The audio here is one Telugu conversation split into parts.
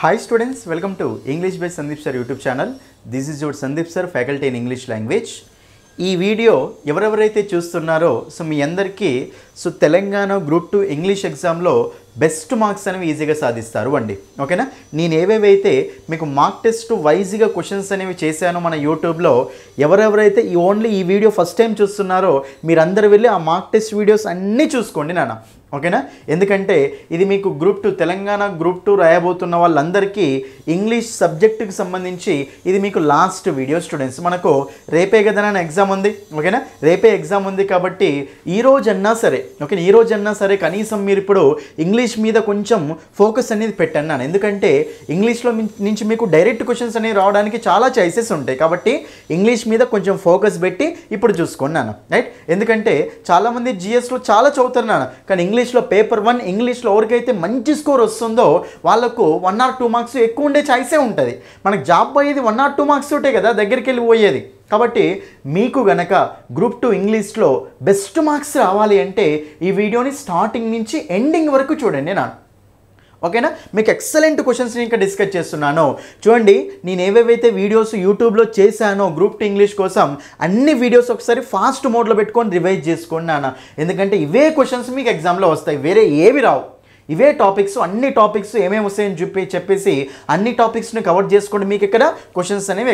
Hi students, welcome to English by Sandeep Sir YouTube channel. This is your Sandeep Sir, faculty in English language. ఈ వీడియో ఎవరెవరైతే చూస్తున్నారో మీ అందరికీ తెలంగాణ గ్రూప్ 2 ఇంగ్లీష్ ఎగ్జామ్లో బెస్ట్ మార్క్స్ అనేవి ఈజీగా సాధిస్తారు అండి. ఓకేనా, నేను ఏవేవైతే మీకు మార్క్ టెస్ట్ వైజ్గా క్వశ్చన్స్ అనేవి చేశానో మన యూట్యూబ్లో ఎవరెవరైతే ఓన్లీ ఈ వీడియో ఫస్ట్ టైం చూస్తున్నారో మీరందరూ వెళ్ళి ఆ మార్క్ టెస్ట్ వీడియోస్ అన్నీ చూసుకోండి నాన్న. ఓకేనా, ఎందుకంటే ఇది మీకు గ్రూప్ 2 తెలంగాణ గ్రూప్ 2 రాయబోతున్న వాళ్ళందరికీ ఇంగ్లీష్ సబ్జెక్టుకి సంబంధించి ఇది మీకు లాస్ట్ వీడియో స్టూడెంట్స్. మనకు రేపే కదా నా ఎగ్జామ్ ఉంది. ఓకేనా, రేపే ఎగ్జామ్ ఉంది కాబట్టి ఈ రోజన్నా సరే కనీసం మీరు ఇప్పుడు ఇంగ్లీష్ మీద కొంచెం ఫోకస్ అనేది పెట్టండి నాన్న. ఎందుకంటే ఇంగ్లీష్లో నుంచి మీకు డైరెక్ట్ క్వశ్చన్స్ అనేవి రావడానికి చాలా చాయిసెస్ ఉంటాయి కాబట్టి ఇంగ్లీష్ మీద కొంచెం ఫోకస్ పెట్టి ఇప్పుడు చూసుకోండి నాన్న. రైట్, ఎందుకంటే చాలామంది జిఎస్లో చాలా చదువుతారు నాన్న, కానీ ఇంగ్లీష్లో పేపర్ 1 ఇంగ్లీష్లో ఎవరికైతే మంచి స్కోర్ వస్తుందో వాళ్ళకు 1 or 2 మార్క్స్ ఎక్కువ ఉండే ఛాయిసే ఉంటుంది. మనకు జాబ్ పోయేది 1 or 2 మార్క్స్ ఉంటే కదా దగ్గరికి వెళ్ళి పోయేది. కాబట్టి మీకు గనక గ్రూప్ 2 ఇంగ్లీష్లో బెస్ట్ మార్క్స్ రావాలి అంటే ఈ వీడియోని స్టార్టింగ్ నుంచి ఎండింగ్ వరకు చూడండి నా. ఓకేనా, మీకు ఎక్సలెంట్ క్వశ్చన్స్ని ఇంకా డిస్కస్ చేస్తున్నాను. చూడండి, నేను ఏవేవైతే వీడియోస్ యూట్యూబ్లో చేశానో గ్రూప్ 2 ఇంగ్లీష్ కోసం అన్ని వీడియోస్ ఒకసారి ఫాస్ట్ మోడ్లో పెట్టుకొని రివైజ్ చేసుకోండి నాన్న. ఎందుకంటే ఇవే క్వశ్చన్స్ మీకు ఎగ్జామ్లో వస్తాయి, వేరే ఏవి రావు. ఇవే టాపిక్స్, అన్ని టాపిక్స్ ఏమేమి వస్తాయని చెప్పేసి అన్ని టాపిక్స్ని కవర్ చేసుకోండి. మీకు ఇక్కడ క్వశ్చన్స్ అనేవి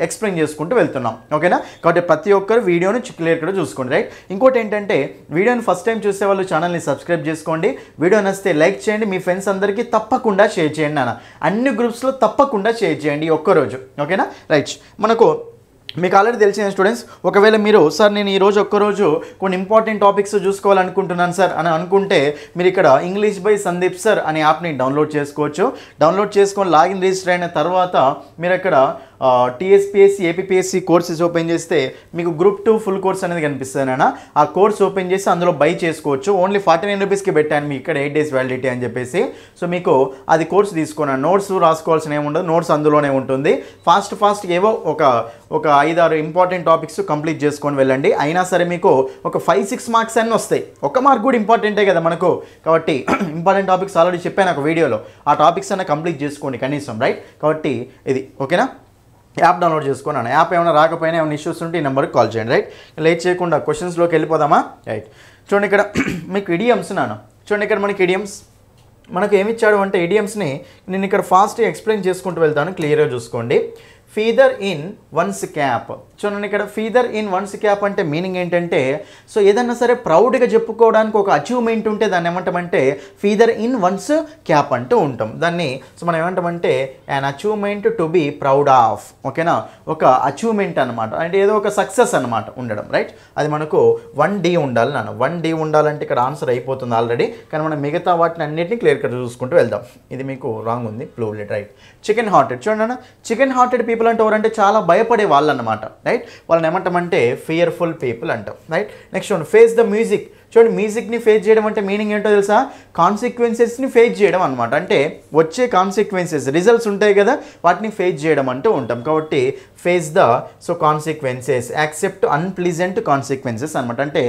ఎక్స్ప్లెయిన్ చేసుకుంటూ వెళ్తున్నాం. ఓకేనా, కాబట్టి ప్రతి ఒక్కరు వీడియోని క్లియర్గా చూసుకోండి. రైట్, ఇంకోటి ఏంటంటే వీడియోని ఫస్ట్ టైం చూసే వాళ్ళు ఛానల్ని సబ్స్క్రైబ్ చేసుకోండి. వీడియో నచ్చితే లైక్ చేయండి, మీ ఫ్రెండ్స్ అందరికీ తప్పకుండా షేర్ చేయండి నాన్న. అన్ని గ్రూప్స్లో తప్పకుండా షేర్ చేయండి ఒక్కరోజు. ఓకేనా, రైట్, మనకు మీకు ఆల్రెడీ తెలిసిన స్టూడెంట్స్, ఒకవేళ మీరు సార్ నేను ఈరోజు ఒక్కరోజు కొన్ని ఇంపార్టెంట్ టాపిక్స్ చూసుకోవాలనుకుంటున్నాను సార్ అని అనుకుంటే మీరు ఇక్కడ ఇంగ్లీష్ బై సందీప్ సార్ అనే యాప్ని డౌన్లోడ్ చేసుకోవచ్చు. డౌన్లోడ్ చేసుకొని లాగిన్ రిజిస్టర్ అయిన తర్వాత మీరు అక్కడ టీఎస్పీఎస్సీ ఏపీపీఎస్సీ కోర్సెస్ ఓపెన్ చేస్తే మీకు గ్రూప్ 2 ఫుల్ కోర్స్ అనేది కనిపిస్తుంది నాన్న. ఆ కోర్స్ ఓపెన్ చేసి అందులో బై చేసుకోవచ్చు. ఓన్లీ 49 రూపీస్కి పెట్టాను మీకు ఇక్కడ 8 days వ్యాలిడిటీ అని చెప్పేసి. సో మీకు అది కోర్స్ తీసుకున్నాను. నోట్స్ రాసుకోవాల్సిన ఏమి ఉండదు, నోట్స్ అందులోనే ఉంటుంది. ఫాస్ట్ ఏవో ఒక 5-6 ఇంపార్టెంట్ టాపిక్స్ కంప్లీట్ చేసుకొని వెళ్ళండి. అయినా సరే మీకు ఒక 5-6 మార్క్స్ అన్నీ వస్తాయి. ఒక మార్క్ కూడా ఇంపార్టెంటే కదా మనకు. కాబట్టి ఇంపార్టెంట్ టాపిక్స్ ఆల్రెడీ చెప్పాను ఒక వీడియోలో, ఆ టాపిక్స్ అన్న కంప్లీట్ చేసుకోండి కనీసం. రైట్, కాబట్టి ఇది ఓకేనా. యాప్ డౌన్లోడ్ చేసుకున్నాను. యాప్ ఏమైనా రాకపోయినా ఏమైనా ఇష్యూస్ ఉంటే ఈ నెంబర్కి కాల్ చేయండి. రైట్, లేట్ చేయకుండా క్వశ్చన్స్లోకి వెళ్ళిపోదామా. రైట్, చూడండి ఇక్కడ మీకు ఇడియమ్స్ నాన్న. చూడండి ఇక్కడ మనకి ఇడియమ్స్ మనకు ఏమి ఇచ్చాడు అంటే ఇడియమ్స్ని నేను ఇక్కడ ఫాస్ట్గా ఎక్స్ప్లెయిన్ చేసుకుంటూ వెళ్తాను, క్లియర్గా చూసుకోండి. Feather in one's cap. చూడండి ఇక్కడ ఫీదర్ ఇన్ వన్స్ క్యాప్ అంటే మీనింగ్ ఏంటంటే సో ఏదన్నా సరే ప్రౌడ్గా చెప్పుకోవడానికి ఒక అచీవ్మెంట్ ఉంటే దాన్ని ఏమంటామంటే ఫీదర్ ఇన్ వన్స్ క్యాప్ అంటూ ఉంటాం. దాన్ని సో మనం ఏమంటామంటే an achievement to be proud of. ఓకేనా, ఒక అచీవ్మెంట్ అనమాట, అంటే ఏదో ఒక సక్సెస్ అనమాట ఉండడం. రైట్, అది మనకు 1D ఉండాలి నాన్న. 1D ఉండాలంటే ఇక్కడ ఆన్సర్ అయిపోతుంది ఆల్రెడీ, కానీ మనం మిగతా వాటిని అన్నింటినీ క్లియర్గా చూసుకుంటూ వెళ్దాం. ఇది మీకు రాంగ్ ఉంది, ప్లూలెట్. Right, chicken hearted. చూడండి, చికెన్ హార్టెడ్ పీపుల్ అంటే ఎవరంటే చాలా భయపడే వాళ్ళు అన్నమాట. రైట్, వాళ్ళని ఏమంటామంటే ఫియర్ఫుల్ పీపుల్ అంటాం. Right, next one face the music. చూడండి, మ్యూజిక్ని ఫేస్ చేయడం అంటే మీనింగ్ ఏంటో తెలుసా? కాన్సిక్వెన్సెస్ని ఫేస్ చేయడం అనమాట. అంటే వచ్చే కాన్సిక్వెన్సెస్ రిజల్ట్స్ ఉంటాయి కదా, వాటిని ఫేస్ చేయడం అంటూ ఉంటాం. కాబట్టి face the consequences, accept unpleasant consequences అనమాట. అంటే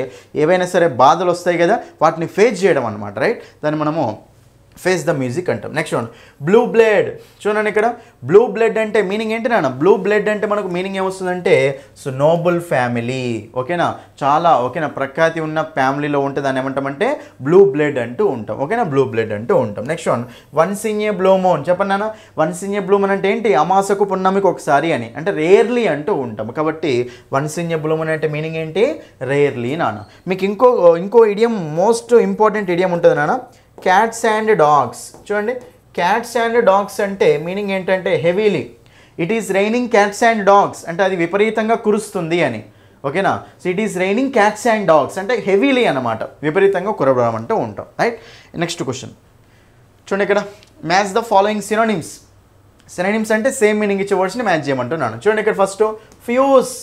ఏవైనా సరే బాధలు వస్తాయి కదా, వాటిని ఫేస్ చేయడం అనమాట. రైట్, దాన్ని మనము ఫేస్ ద మ్యూజిక్ అంటాం. Next one blue blood. చూడండి ఇక్కడ బ్లూ బ్లడ్ అంటే మీనింగ్ ఏంటి నాన్న? బ్లూ బ్లడ్ అంటే మనకు మీనింగ్ ఏమొస్తుందంటే సో నోబుల్ ఫ్యామిలీ. ఓకేనా, చాలా ఓకేనా ప్రఖ్యాతి ఉన్న ఫ్యామిలీలో ఉంటే దాన్ని ఏమంటామంటే బ్లూ బ్లడ్ అంటూ ఉంటాం. ఓకేనా, బ్లూ బ్లడ్ అంటూ ఉంటాం. Next one once in a blue moon. చెప్పండి నాన్న, once in a blue moon అంటే ఏంటి? అమాసకు పున్నమికి ఒకసారి అని, అంటే రేర్లీ అంటూ ఉంటాం. కాబట్టి once in a blue moon అంటే మీనింగ్ ఏంటి? రేర్లీ నాన్న. మీకు ఇంకో ఇడియం, మోస్ట్ ఇంపార్టెంట్ ఇడియం ఉంటుంది నాన్న, క్యాట్స్ అండ్ డాగ్స్. చూడండి, క్యాట్స్ అండ్ డాగ్స్ అంటే మీనింగ్ ఏంటంటే heavily. It is raining cats and dogs అంటే అది విపరీతంగా కురుస్తుంది అని. ఓకేనా, so it is raining cats and dogs అంటే హెవీలీ అనమాట, విపరీతంగా కురవడం అంటూ ఉంటాం. రైట్, నెక్స్ట్ క్వశ్చన్ చూడండి ఇక్కడ match the following synonyms. Synonyms అంటే సేమ్ మీనింగ్ ఇచ్చే వర్డ్స్ని మ్యాచ్ చేయమంటున్నాను. చూడండి ఇక్కడ ఫస్ట్ ఫ్యూజ్.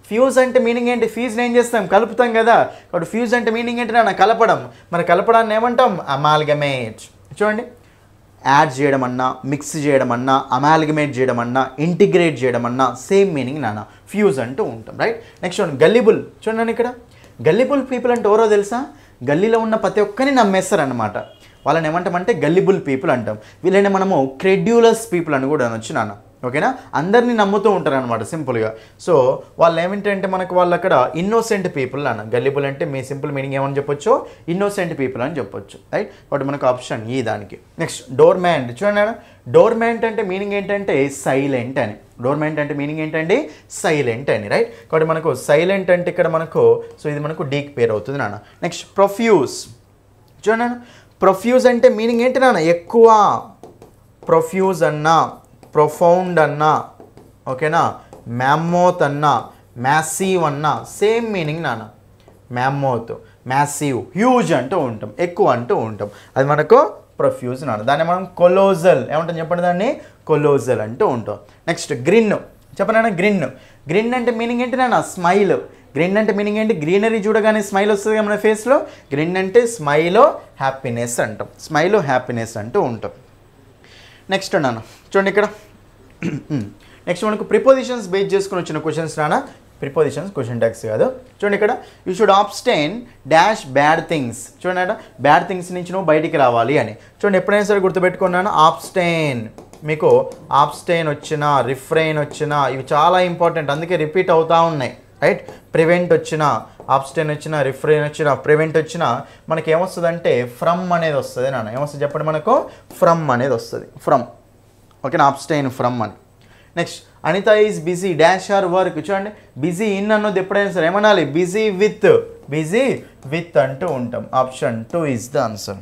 ఫ్యూజ్ అంటే మీనింగ్ ఏంటి? ఫీజ్ని ఏం చేస్తాం? కలుపుతాం కదా. కాబట్టి ఫ్యూజ్ అంటే మీనింగ్ ఏంటి నాన్న? కలపడం. మరి కలపడాన్ని ఏమంటాం? అమాల్గమేట్. చూడండి, యాడ్ చేయడం అన్నా, మిక్స్ చేయడం అన్నా, అమాల్గమేట్ చేయడం అన్నా, ఇంటిగ్రేట్ చేయడం అన్నా సేమ్ మీనింగ్ నాన్న, ఫ్యూజ్ అంటూ ఉంటాం. Right, next one gullible. చూడండి ఇక్కడ గల్లిబుల్ పీపుల్ అంటే ఎవరో తెలుసా? గల్లీలో ఉన్న ప్రతి ఒక్కరిని నమ్మేస్తారనమాట. వాళ్ళని ఏమంటామంటే గల్లిబుల్ పీపుల్ అంటాం. వీళ్ళని మనము క్రెడ్యులస్ పీపుల్ అని కూడా అనొచ్చు నాన్న. ఓకేనా, అందరినీ నమ్ముతూ ఉంటారు అనమాట సింపుల్గా. సో వాళ్ళు ఏమిటంటే మనకు వాళ్ళు అక్కడ ఇన్నోసెంట్ పీపుల్ అన్న. గల్లిబుల్ అంటే మీ సింపుల్ మీనింగ్ ఏమని చెప్పొచ్చు, ఇన్నోసెంట్ పీపుల్ అని చెప్పొచ్చు, రైట్. కాబట్టి మనకు ఆప్షన్ ఈ దానికి. Next door man. చూడండి, డోర్ మ్యాన్ అంటే మీనింగ్ ఏంటంటే సైలెంట్ అని. డోర్ మ్యాన్ అంటే మీనింగ్ ఏంటండి, సైలెంట్ అని, రైట్. కాబట్టి మనకు సైలెంట్ అంటే ఇక్కడ మనకు సో ఇది మనకు డీకి పేరు అవుతుంది నాన్న. Next profuse. చూడండి, ప్రొఫ్యూజ్ అంటే మీనింగ్ ఏంటి నాన్న, ఎక్కువ. ప్రొఫ్యూజ్ అన్నా, ప్రొఫౌండ్ అన్నా, ఓకేనా, మ్యామోత్ అన్నా, మ్యాసివ్ అన్నా సేమ్ మీనింగ్ నాన్న. మ్యామోత్, మ్యాసివ్, హ్యూజ్ అంటూ ఉంటాం, ఎక్కువ అంటూ ఉంటాం. అది మనకు ప్రొఫ్యూజ్ నాన్న. దాన్ని మనం కొలోజల్ ఏమంటాం చెప్పండి, దాన్ని కొలోజల్ అంటూ ఉంటాం. Next grin. చెప్పండి, గ్రిన్. గ్రిన్ అంటే మీనింగ్ ఏంటి నాన్న, స్మైల్. గ్రిన్ అంటే మీనింగ్ ఏంటి, గ్రీనరీ చూడగానే స్మైల్ వస్తుంది కదా మన ఫేస్లో. గ్రిన్ అంటే స్మైల్, హ్యాపీనెస్ అంటాం. స్మైల్, హ్యాపీనెస్ అంటూ ఉంటాం. నెక్స్ట్ నాన్న చూడండి ఇక్కడ. నెక్స్ట్ మనకు ప్రిపోజిషన్స్ బేస్ చేసుకుని వచ్చిన క్వశ్చన్స్ నాన్న. ప్రిపోజిషన్స్, క్వశ్చన్ ట్యాగ్స్ కాదు. చూడండి ఇక్కడ, you should abstain dash bad things. చూడండి, బ్యాడ్ థింగ్స్ నుంచి నువ్వు బయటికి రావాలి అని. చూడండి, ఎప్పుడైనా సరే గుర్తుపెట్టుకున్నాను, ఆబ్స్టైన్. మీకు ఆబ్స్టైన్ వచ్చినా, రిఫ్రైన్ వచ్చినా ఇవి చాలా ఇంపార్టెంట్, అందుకే రిపీట్ అవుతూ ఉన్నాయి, రైట్. ప్రివెంట్ వచ్చినా, ఆబ్స్టైన్ వచ్చినా, రిఫ్రైన్ వచ్చినా, ప్రివెంట్ వచ్చినా మనకి ఏమొస్తుందంటే ఫ్రమ్ అనేది వస్తుంది నాన్న. ఏమొస్తుంది చెప్పండి, మనకు ఫ్రమ్ అనేది వస్తుంది, ఫ్రమ్. ఓకేనా, ఆబ్స్టైన్ ఫ్రమ్ అని. Next Anita is busy dash or work. చూడండి, బిజీ ఇన్ అన్నది ఎప్పుడైనా సరే ఏమనాలి, బిజీ విత్. బిజీ విత్ అంటూ ఉంటాం. Option 2 is the answer.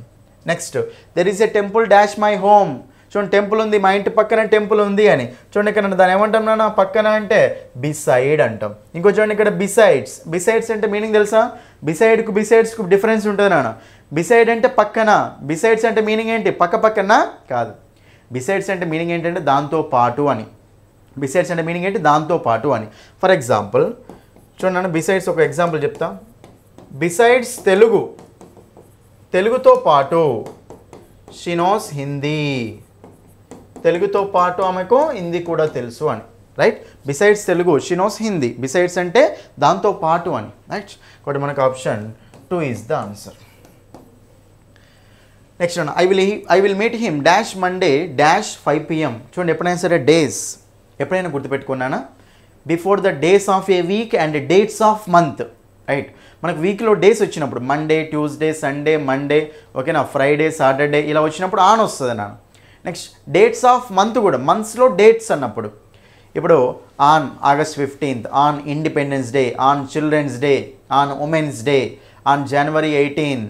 Next there is a temple dash my home. చూడండి, టెంపుల్ ఉంది, మా ఇంటి పక్కన టెంపుల్ ఉంది అని. చూడండి ఇక్కడ దాన్ని ఏమంటాం నాన్న, పక్కన అంటే బిసైడ్ అంటాం. ఇంకో చూడండి ఇక్కడ బిసైడ్స్. బిసైడ్స్ అంటే మీనింగ్ తెలుసా, బిసైడ్కు బిసైడ్స్కు డిఫరెన్స్ ఉంటుంది నాన్న. బిసైడ్ అంటే పక్కన, బిసైడ్స్ అంటే మీనింగ్ ఏంటి, పక్క పక్కన కాదు. బిసైడ్స్ అంటే మీనింగ్ ఏంటంటే దాంతో పాటు అని. బిసైడ్స్ అంటే మీనింగ్ ఏంటి, దాంతో పాటు అని. ఫర్ ఎగ్జాంపుల్ చూడండి, బిసైడ్స్ ఒక ఎగ్జాంపుల్ చెప్తా. బిసైడ్స్ తెలుగు, తెలుగుతో పాటు. షీ నోస్ హిందీ, తెలుగుతో పాటు ఆమెకు హిందీ కూడా తెలుసు అని, right. Besides Telugu, she knows Hindi. Besides అంటే దాంతో పాటు అని, రైట్. కాబట్టి మనకు option 2 is the answer. Next I will meet him dash Monday dash 5 PM. చూడండి, ఎప్పుడైనా సరే డేస్ ఎప్పుడైనా గుర్తుపెట్టుకున్నానా, before the days of a week and dates of month, right. మనకు వీక్లో డేస్ వచ్చినప్పుడు మండే, ట్యూస్డే, సండే, మండే, ఓకేనా, ఫ్రైడే, సాటర్డే ఇలా వచ్చినప్పుడు ఆన్ వస్తుంది నాన్న. నెక్స్ట్ డేట్స్ ఆఫ్ మంత్ కూడా, మంత్స్లో డేట్స్ అన్నప్పుడు ఇప్పుడు on August 15th, on Independence Day, on Children's Day, on Women's Day, on January 18,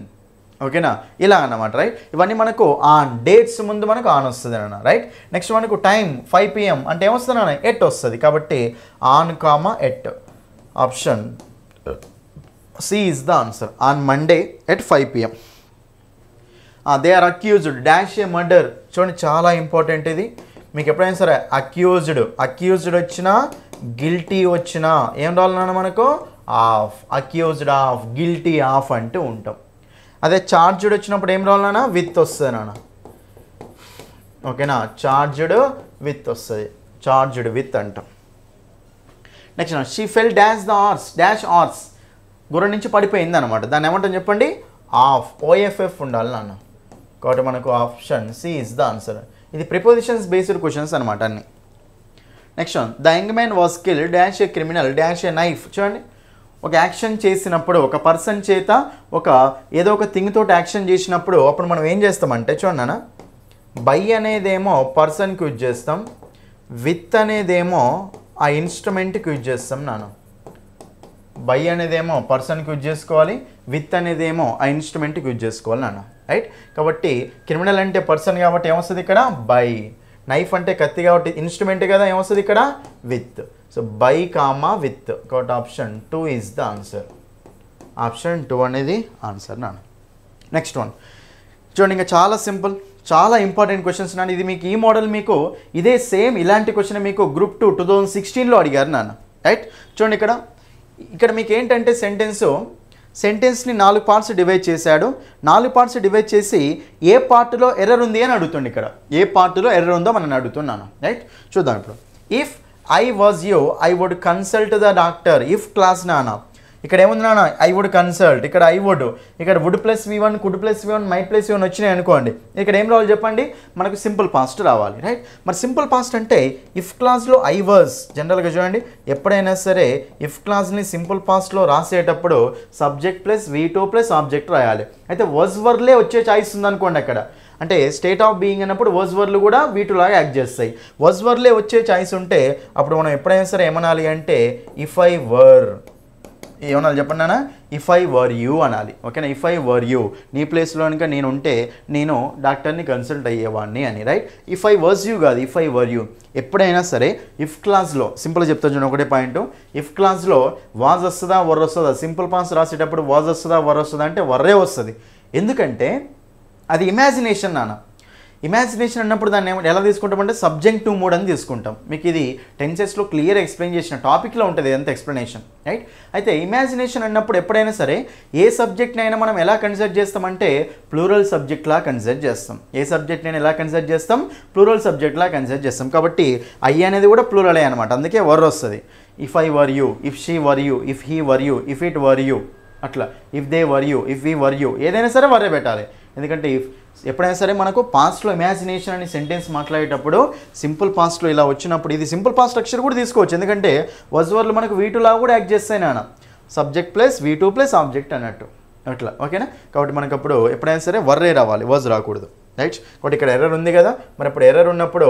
ఓకేనా, ఇలా అన్నమాట, రైట్. ఇవన్నీ మనకు ఆన్ డేట్స్ ముందు మనకు ఆన్ వస్తుంది అన్న, రైట్. నెక్స్ట్ మనకు టైం 5 PM అంటే ఏమొస్తుంది అన్న, ఎట్ వస్తుంది. కాబట్టి on comma at. Option C is the answer. On Monday at 5 PM. They are accused dash a murder. చూడండి, చాలా ఇంపార్టెంట్ ఇది. మీకు ఎప్పుడైనా సరే అక్యూజ్డ్ వచ్చినా, గిల్టీ వచ్చినా ఏం రావాలన్నా మనకు of. Accused of, guilty of అంటూ ఉంటాం. అదే చార్జ్డ్ వచ్చినప్పుడు ఏం రావాలన్నా, విత్ వస్తుంది నాన్న. ఓకేనా, చార్జ్డ్ విత్ వస్తుంది, చార్జ్డ్ విత్ అంటాం. Next she fell dash the horse, dash horse గుర్రం నుంచి పడిపోయింది అనమాట. దాన్ని ఏమంటాం చెప్పండి, ఆఫ్. OFF ఉండాలి నాన్న. కాబట్టి మనకు option C is the answer. ఇది ప్రిపోజిషన్స్ బేస్డ్ క్వశ్చన్స్ అనమాట అన్ని. Next the young man was killed dash A criminal dash A knife. చూడండి, ఒక యాక్షన్ చేసినప్పుడు, ఒక పర్సన్ చేత ఒక ఏదో ఒక థింగ్ తోటి యాక్షన్ చేసినప్పుడు అప్పుడు మనం ఏం చేస్తామంటే చూడండి నాన్న, బై అనేదేమో పర్సన్కి యూజ్ చేస్తాం, విత్ అనేదేమో ఆ ఇన్స్ట్రుమెంట్కి యూజ్ చేస్తాం నాన్న. బై అనేదేమో పర్సన్కి యూజ్ చేసుకోవాలి, విత్ అనేదేమో ఆ ఇన్స్ట్రుమెంట్కి యూజ్ చేసుకోవాలి నాన్న, రైట్. కాబట్టి క్రిమినల్ అంటే పర్సన్ కాబట్టి ఏమొస్తుంది ఇక్కడ, బై. నైఫ్ అంటే కత్తి కాబట్టి ఇన్స్ట్రుమెంట్ కదా, ఏమొస్తుంది ఇక్కడ, with. So by comma with. కాబట్టి option 2 is the answer. Option 2 అనేది ఆన్సర్ నాన్న. నెక్స్ట్ వన్ చూడండి, ఇంకా చాలా సింపుల్, చాలా ఇంపార్టెంట్ క్వశ్చన్స్ నాన్న. ఇది మీకు ఈ మోడల్ మీకు ఇదే సేమ్ ఇలాంటి క్వశ్చన్ మీకు గ్రూప్ 2 2016లో అడిగారు నాన్న, రైట్. చూడండి ఇక్కడ మీకు ఏంటంటే సెంటెన్స్ని 4 పార్ట్స్ డివైడ్ చేశాడు. 4 పార్ట్స్ డివైడ్ చేసి ఏ పార్ట్లో ఎర్రర్ ఉంది అని అడుగుతుంది. ఇక్కడ ఏ పార్ట్లో ఎర్రర్ ఉందో మనం అడుగుతున్నాను, రైట్. చూద్దాం ఇప్పుడు. If I was you I would consult the doctor. If clause నాన్న, ఇక్కడ ఏముంది నాన్న, ఐ వుడ్ కన్సల్ట్, ఇక్కడ ఐ వుడ్, ఇక్కడ would plus V1 could plus V1 might plus V1 వచ్చినాయి అనుకోండి. ఇక్కడ ఏం రావాలి చెప్పండి, మనకు సింపుల్ పాస్ట్ రావాలి, రైట్. మరి సింపుల్ పాస్ట్ అంటే ఇఫ్ క్లాజ్లో ఐ వాజ్, జనరల్గా చూడండి ఎప్పుడైనా సరే ఇఫ్ క్లాజ్ని సింపుల్ పాస్ట్లో రాసేటప్పుడు subject plus V2 plus object రాయాలి. అయితే వాజ్ వర్లే వచ్చే ఛాయిస్ ఉందనుకోండి అక్కడ, అంటే స్టేట్ ఆఫ్ బీయింగ్ అన్నప్పుడు వాజ్ వర్లు కూడా V2 లాగా యాక్ట్ చేస్తాయి. వాజ్ వర్లే వచ్చే ఛాయిస్ ఉంటే అప్పుడు మనం ఎప్పుడైనా సరే ఏమనాలి అంటే ఇఫ్ ఐ వర్, ఏమనాలి చెప్పండి నాన్న, ఇఫ్ ఐ వర్ యూ అనాలి, ఓకేనా. ఇఫ్ ఐ వర్ యూ, నీ ప్లేస్లో కనుక నేను ఉంటే నేను డాక్టర్ని కన్సల్ట్ అయ్యేవాడిని అని, right. If I was you కాదు, ఇఫ్ ఐ వర్ యూ. ఎప్పుడైనా సరే ఇఫ్ క్లాజ్లో సింపుల్గా చెప్తా చూడండి ఒకటే పాయింట్, ఇఫ్ క్లాజ్లో వాజ్ వస్తుందా వర్ వస్తుందా, సింపుల్ పాస్ రాసేటప్పుడు వాజ్ వస్తుందా వర్ వస్తుందా అంటే వర్రే వస్తుంది. ఎందుకంటే అది ఇమాజినేషన్ నాన్న. ఇమాజినేషన్ అన్నప్పుడు దాన్ని ఎలా తీసుకుంటామంటే సబ్జెక్టివ్ మోడ్ అని తీసుకుంటాం. మీకు ఇది టెన్సెస్లో క్లియర్ ఎక్స్ప్లెయిన్ చేసిన టాపిక్లో ఉంటుంది ఎంత ఎక్స్ప్లెనేషన్, రైట్. అయితే ఇమాజినేషన్ అన్నప్పుడు ఎప్పుడైనా సరే ఏ సబ్జెక్ట్ని అయినా మనం ఎలా కన్సిడర్ చేస్తామంటే ప్లూరల్ సబ్జెక్ట్లా కన్సిడర్ చేస్తాం. ఏ సబ్జెక్ట్ని ఎలా కన్సిడర్ చేస్తాం, ప్లూరల్ సబ్జెక్ట్లా కన్సిడర్ చేస్తాం. కాబట్టి ఐ అనేది కూడా ప్లూరలే అనమాట, అందుకే వర్ వస్తుంది. If I were you, if she were you, if he were you, if it were you, అట్లా if they were you, if we were you, ఏదైనా సరే వర్రే పెట్టాలి. ఎందుకంటే ఎప్పుడైనా సరే మనకు పాస్ట్లో ఇమాజినేషన్ అని సెంటెన్స్ మాట్లాడేటప్పుడు సింపుల్ పాస్ట్లో ఇలా వచ్చినప్పుడు ఇది సింపుల్ పాస్ట్ స్ట్రక్చర్ కూడా తీసుకోవచ్చు. ఎందుకంటే వాజ్ వర్లు మనకు V2 లాగా కూడా యాక్ట్ చేస్తాయి నాన్న, subject plus V2 plus object అన్నట్టు అట్లా, ఓకేనా. కాబట్టి మనకు అప్పుడు ఎప్పుడైనా సరే వర్రే రావాలి, వాజ్ రాకూడదు, రైట్. కాబట్టి ఇక్కడ ఎర్రర్ ఉంది కదా, మరి ఇప్పుడు ఎర్రర్ ఉన్నప్పుడు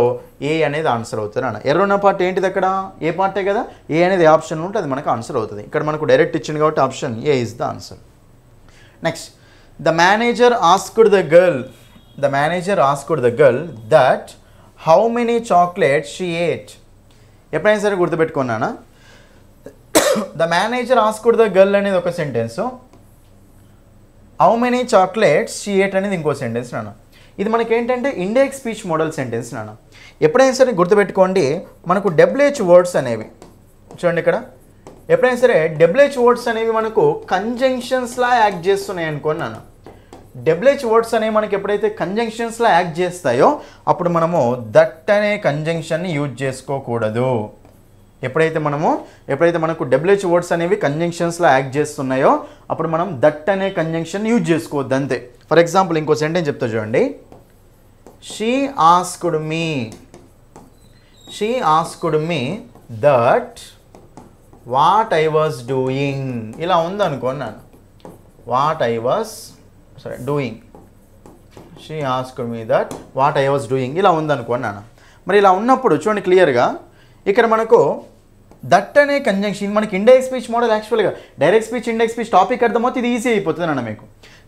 ఏ అనేది ఆన్సర్ అవుతుంది నాన్న. ఎర్రర్ ఉన్న పార్ట్ ఏంటిది అక్కడ, ఏ పార్టే కదా, ఏ అనేది ఆప్షన్ ఉంటే అది మనకు ఆన్సర్ అవుతుంది. ఇక్కడ మనకు డైరెక్ట్ ఇచ్చింది కాబట్టి option A is the answer. Next, the manager asked the girl that how many chocolates she ate. ఎప్పుడైనా సరే గుర్తుపెట్టుకున్నానా, the manager asked the girl అనేది ఒక sentence, how many chocolates she ate అనేది ఇంకో సెంటెన్స్ నాన్న. ఇది మనకి ఏంటంటే ఇండైరెక్ట్ స్పీచ్ మోడల్ సెంటెన్స్ నాన్న. ఎప్పుడైనా సరే గుర్తుపెట్టుకోండి మనకు WH వర్డ్స్ అనేవి చూడండి ఇక్కడ, ఎప్పుడైనా సరే WH వర్డ్స్ అనేవి మనకు కంజంక్షన్స్లా యాక్ట్ చేస్తున్నాయి అనుకోండి నాన్న. WH వర్డ్స్ అనేవి మనకి ఎప్పుడైతే కంజంక్షన్స్లా యాక్ట్ చేస్తాయో అప్పుడు మనము దట్ అనే కంజంక్షన్ని యూజ్ చేసుకోకూడదు. ఎప్పుడైతే మనకు WH వర్డ్స్ అనేవి కంజంక్షన్స్లా యాక్ట్ చేస్తున్నాయో అప్పుడు మనం దట్ అనే కంజంక్షన్ యూజ్ చేసుకోవద్దు అంతే. ఫర్ ఎగ్జాంపుల్ ఇంకో సెంటెన్స్ చెప్తా చూడండి, she asked me that what I was doing, ఇలా ఉందనుకోండి నాన్న, what I was doing, she asked me that what I was doing, ఇలా ఉందనుకోండి నాన్న. మరి ఇలా ఉన్నప్పుడు చూడండి క్లియర్గా ఇక్కడ మనకు దట్ అనే కంజంక్షన్ మనకి ఇండైరెక్ట్ స్పీచ్ మోడల్. యాక్చువల్గా direct speech indirect speech topic అర్థమవుతుంది, ఇది ఈజీ అయిపోతుంది నాన్న మీకు.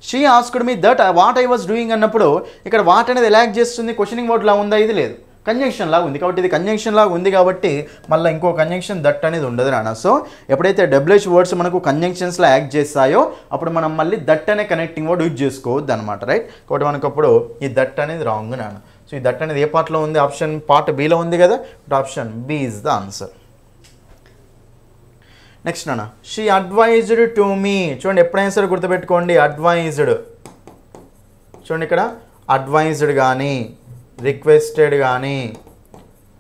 She asked me that what I was doing అన్నప్పుడు ఇక్కడ వాట్ అనేది ఎలా యాక్ట్ చేస్తుంది, క్వశ్చనింగ్ వర్డ్ లా ఉందా, ఇది లేదు, కంజంక్షన్ లాగా ఉంది. కాబట్టి ఇది కంజంక్షన్ లాగా ఉంది కాబట్టి మళ్ళీ ఇంకో కంజంక్షన్ దట్ అనేది ఉండదు నాన్న. సో ఎప్పుడైతే WH వర్డ్స్ మనకు కంజంక్షన్స్లో యాక్ట్ చేస్తాయో అప్పుడు మనం మళ్ళీ దట్ అనే కనెక్టింగ్ వర్డ్ యూజ్ చేసుకోవద్దు అనమాట, రైట్. కాబట్టి మనకు అప్పుడు ఈ దట్ అనేది రాంగ్ నాన్న. సో ఈ దట్ అనేది ఏ పార్ట్లో ఉంది, ఆప్షన్ పార్ట్ బిలో ఉంది కదా, option B is the answer. Next నాన్న, షీ అడ్వైజ్డ్ టు మీ, చూడండి ఎప్పుడైనా సరే గుర్తుపెట్టుకోండి అడ్వైజ్డ్, చూడండి ఇక్కడ అడ్వైజ్డ్ కానీ రిక్వెస్టెడ్ కానీ,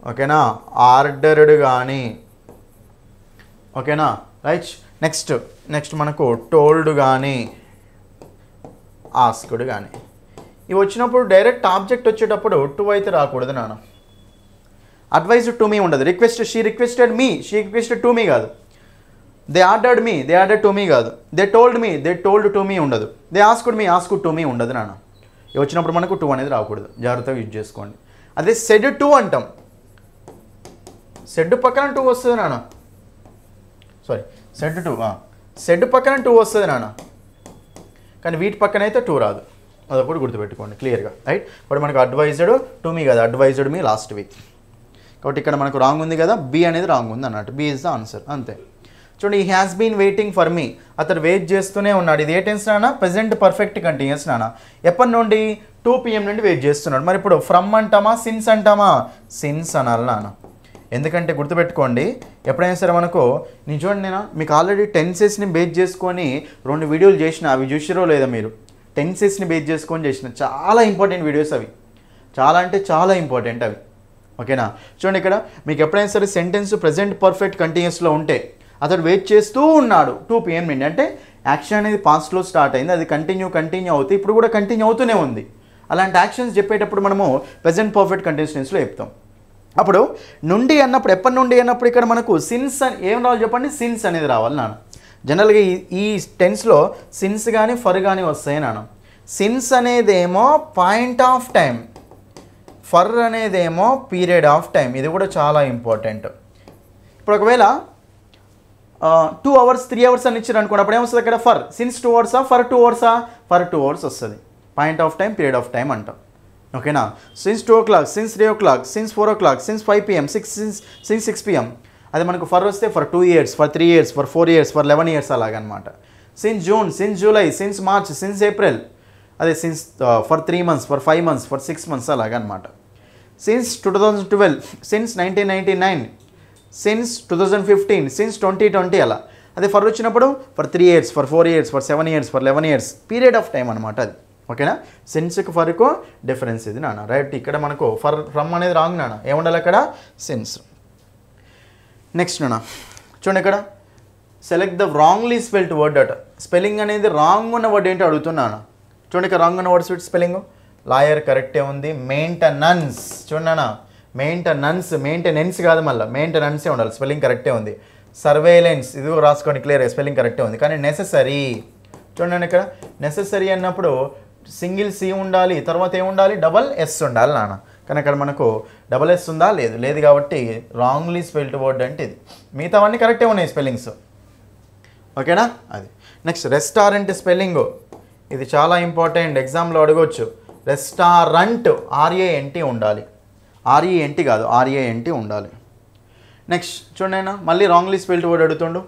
ఓకేనా, ఆర్డర్డ్ కానీ, ఓకేనా, రైట్. నెక్స్ట్ మనకు టోల్డ్ కానీ ఆస్క్డ్ కానీ ఇవి వచ్చినప్పుడు డైరెక్ట్ ఆబ్జెక్ట్ వచ్చేటప్పుడు టు అయితే రాకూడదు నాన్న. అడ్వైజ్డ్ టు మీ ఉండదు, she requested me, she requested to me కాదు, they ordered me, they ordered to me కాదు, they told me, they told to me ఉండదు, they asked me, asked to me ఉండదు నాన్న. ఇవి వచ్చినప్పుడు మనకు టు అనేది రాకూడదు, జాగ్రత్తగా యూజ్ చేసుకోండి. అదే సెడ్ టు అంటాం, సెడ్ పక్కన టూ వస్తుంది నాన్న, సెడ్ పక్కన టూ వస్తుంది నాన్న, కానీ వీటి పక్కన అయితే టూ రాదు, అదొకటి గుర్తుపెట్టుకోండి క్లియర్గా, రైట్. ఇప్పుడు మనకు అడ్వైజ్డ్ టు మీ కదా, అడ్వైజ్డ్ మీ లాస్ట్ వీక్. కాబట్టి ఇక్కడ మనకు రాంగ్ ఉంది కదా, బి అనేది రాంగ్ ఉంది అన్నట్టు, బి ఇస్ ద ఆన్సర్ అంతే. చూడండి, he has been waiting for me, అతను వెయిట్ చేస్తూనే ఉన్నాడు. ఇది ఏ టెన్స్ నాన్న, ప్రెజెంట్ పర్ఫెక్ట్ కంటిన్యూస్ నాన్న. ఎప్పటి నుండి 2 PM నుండి వెయిట్ చేస్తున్నాడు. మరి ఇప్పుడు ఫ్రమ్ అంటామా సిన్స్ అంటామా, సిన్స్ అనాలి నాన్న. ఎందుకంటే గుర్తుపెట్టుకోండి ఎప్పుడైనా సరే మనకు నేను చూడండి, నేను మీకు ఆల్రెడీ టెన్సెస్ని బేస్ చేసుకొని 2 వీడియోలు చేసిన, అవి చూసిరో లేదా మీరు, టెన్సెస్ని బేస్ చేసుకొని చేసిన చాలా ఇంపార్టెంట్ వీడియోస్ అవి, చాలా అంటే చాలా ఇంపార్టెంట్ అవి, ఓకేనా. చూడండి ఇక్కడ మీకు ఎప్పుడైనా సరే సెంటెన్స్ ప్రెజెంట్ పర్ఫెక్ట్ కంటిన్యూస్లో ఉంటే అతడు వెయిట్ చేస్తూ ఉన్నాడు 2 PM నుండి. అంటే యాక్షన్ అనేది పాస్ట్లో స్టార్ట్ అయింది, అది కంటిన్యూ అవుతుంది, ఇప్పుడు కూడా కంటిన్యూ అవుతూనే ఉంది. అలాంటి యాక్షన్స్ చెప్పేటప్పుడు మనము ప్రెజెంట్ పర్ఫెక్ట్ కంటిన్యూస్ టెన్స్లో చెప్తాం. అప్పుడు నుండి అన్నప్పుడు, ఎప్పటి నుండి అన్నప్పుడు ఇక్కడ మనకు సిన్స్ అని ఏం రావాలి చెప్పండి, సిన్స్ అనేది రావాలి నాన్న. జనరల్గా ఈ టెన్స్లో సిన్స్ కానీ ఫర్ కానీ వస్తాయి నాన్న. సిన్స్ అనేదేమో పాయింట్ ఆఫ్ టైం, ఫర్ అనేదేమో పీరియడ్ ఆఫ్ టైం. ఇది కూడా చాలా ఇంపార్టెంట్. ఇప్పుడు ఒకవేళ 2 hours 3 hours అని ఇచ్చారు అనుకోండి, అప్పుడు ఏమొస్తుంది అక్కడ for. Since 2 hours for 2 hours for 2 hours వస్తుంది. Point of time, period of time అంటాం. ఓకేనా. Since 2 o'clock, since 3 o'clock, since 4 o'clock, since 5 PM, since 6 PM. అది మనకు ఫర్ వస్తే for 2 years, for 3 years, for 4 years, for 11 years అలాగనమాట. Since June, since July, since March, since April, అదే since for 3 months, for 5 months, for 6 months అలాగనమాట. సిన్స్ 2012, సిన్స్ 1999, సిన్స్ 2015, సిన్స్ 2020 అలా. అదే ఫర్ వచ్చినప్పుడు for 3 years, for 4 years, for 7 years, for 11 years, period of time అనమాట అది. ఓకేనా. సిన్స్కి ఫర్కు డిఫరెన్స్ ఇది నాన్న. రైట్. ఇక్కడ మనకు ఫర్ ఫ్రమ్ అనేది రాంగ్ నాన్న, ఏముండాలి అక్కడ సిన్స్. నెక్స్ట్ నాన్న చూడండి, ఇక్కడ select the wrongly spelled word అట. స్పెల్లింగ్ అనేది రాంగ్ ఉన్న వర్డ్ ఏంటో అడుగుతున్నాను. చూడండి, ఇక్కడ రాంగ్ ఉన్న వర్డ్స్ స్పెల్లింగ్. లాయర్ కరెక్టే ఉంది. మెయింటెనెన్స్ చూడండి అన్న, మెయింటెనెన్స్ కాదు, మళ్ళీ మెయింటెనెన్సే ఉండాలి. స్పెల్లింగ్ కరెక్టే ఉంది. సర్వేలెన్స్ ఇది రాసుకోండి, క్లియర్. స్పెల్లింగ్ కరెక్టే ఉంది. కానీ నెసెసరీ చూడండి, ఇక్కడ నెసెసరీ అన్నప్పుడు సింగిల్ సి ఉండాలి, తర్వాత ఏముండాలి, డబల్ ఎస్ ఉండాలి నాన్న. కానీ అక్కడ మనకు డబల్ ఎస్ ఉందా, లేదు కాబట్టి రాంగ్లీ స్పెల్డ్ వర్డ్ అంటే ఇది. మిగతావన్నీ కరెక్టే ఉన్నాయి స్పెల్లింగ్స్. ఓకేనా. అది నెక్స్ట్ రెస్టారెంట్ స్పెల్లింగ్. ఇది చాలా ఇంపార్టెంట్, ఎగ్జామ్లో అడగవచ్చు. రెస్టారెంట్ RANT ఉండాలి, RENT కాదు, RANT ఉండాలి. నెక్స్ట్ చూడండి, మళ్ళీ రాంగ్లీ స్పెల్డ్ వర్డ్ అడుగుతుండు.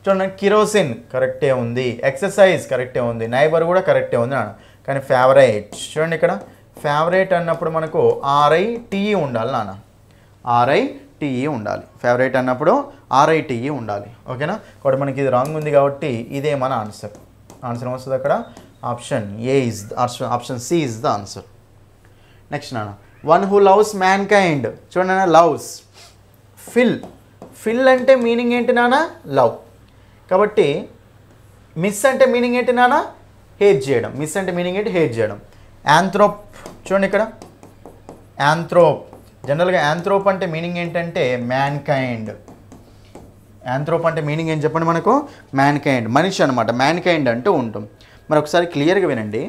చూడండి, కిరోసిన్ కరెక్టే ఉంది, ఎక్సర్సైజ్ కరెక్టే ఉంది, నైబర్ కూడా కరెక్టే ఉంది నాన్న. కానీ ఫేవరెట్ చూడండి, ఇక్కడ ఫేవరెట్ అన్నప్పుడు మనకు RITE ఉండాలి నాన్న, RITE ఉండాలి. ఫేవరెట్ అన్నప్పుడు RITE ఉండాలి. ఓకేనా. కాబట్టి మనకి ఇది రాంగ్ ఉంది కాబట్టి ఇదే మన ఆన్సర్. ఆన్సర్ వస్తుంది అక్కడ option A is option C is the answer. Next నాన్న, one who loves mankind. చూడండి నాన్న, లవ్స్ ఫిల్ అంటే మీనింగ్ ఏంటి నాన్న, లవ్. కాబట్టి మిస్ అంటే మీనింగ్ ఏంటి నాన్న, హేట్ చేయడం. మిస్ అంటే మీనింగ్ ఏంటి, హేట్ చేయడం. యాంథ్రోప్ చూడండి, ఇక్కడ యాంథ్రోప్. జనరల్గా యాంథ్రోప్ అంటే మీనింగ్ ఏంటంటే మ్యాన్ కైండ్. యాంథ్రోప్ అంటే మీనింగ్ ఏం చెప్పండి మనకు, మ్యాన్ కైండ్, మనిషి అనమాట. మ్యాన్ కైండ్ అంటూ ఉంటాం. మరి ఒకసారి క్లియర్గా వినండి.